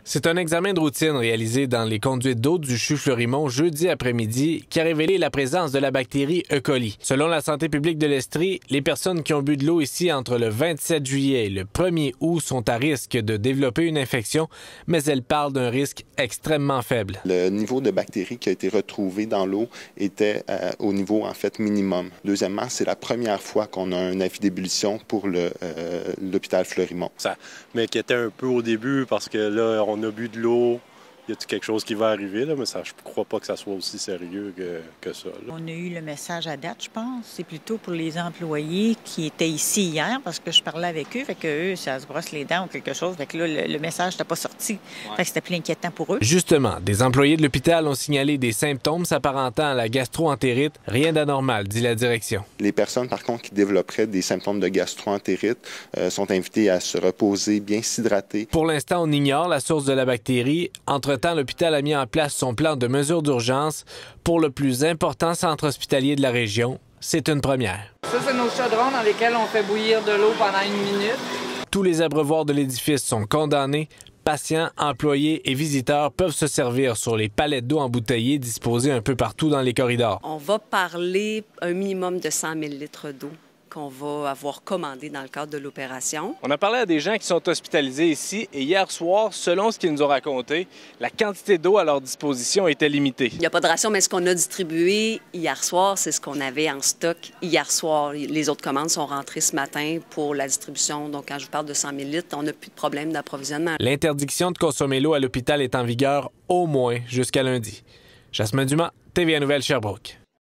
C'est un examen de routine réalisé dans les conduites d'eau du CHU Fleurimont jeudi après-midi qui a révélé la présence de la bactérie E. coli. Selon la santé publique de l'Estrie, les personnes qui ont bu de l'eau ici entre le 27 juillet et le 1er août sont à risque de développer une infection, mais elles parlent d'un risque extrêmement faible. Le niveau de bactéries qui a été retrouvé dans l'eau était au niveau en fait minimum. Deuxièmement, c'est la première fois qu'on a un avis d'ébullition pour l'hôpital Fleurimont. Ça m'inquiétait un peu au début parce que là, on a bu de l'eau. Y a-t-il quelque chose qui va arriver, là? Mais ça, je ne crois pas que ça soit aussi sérieux que ça. Là. On a eu le message à date, je pense. C'est plutôt pour les employés qui étaient ici hier, parce que je parlais avec eux. Fait que eux, ça se brosse les dents ou quelque chose. Fait que là, le message n'était pas sorti. Fait que c'était plus inquiétant pour eux. Justement, des employés de l'hôpital ont signalé des symptômes s'apparentant à la gastro-entérite. Rien d'anormal, dit la direction. Les personnes, par contre, qui développeraient des symptômes de gastro-entérite sont invitées à se reposer, bien s'hydrater. Pour l'instant, on ignore la source de la bactérie. Entre-temps, l'hôpital a mis en place son plan de mesures d'urgence pour le plus important centre hospitalier de la région. C'est une première. Ça, c'est nos chaudrons dans lesquels on fait bouillir de l'eau pendant 1 minute. Tous les abreuvoirs de l'édifice sont condamnés. Patients, employés et visiteurs peuvent se servir sur les palettes d'eau embouteillées disposées un peu partout dans les corridors. On va parler un minimum de 100 000 litres d'eau qu'on va avoir commandé dans le cadre de l'opération. On a parlé à des gens qui sont hospitalisés ici et hier soir, selon ce qu'ils nous ont raconté, la quantité d'eau à leur disposition était limitée. Il n'y a pas de ration, mais ce qu'on a distribué hier soir, c'est ce qu'on avait en stock hier soir. Les autres commandes sont rentrées ce matin pour la distribution. Donc, quand je vous parle de 100 000 litres, on n'a plus de problème d'approvisionnement. L'interdiction de consommer l'eau à l'hôpital est en vigueur au moins jusqu'à lundi. Jasmin Dumas, TVA Nouvelle Sherbrooke.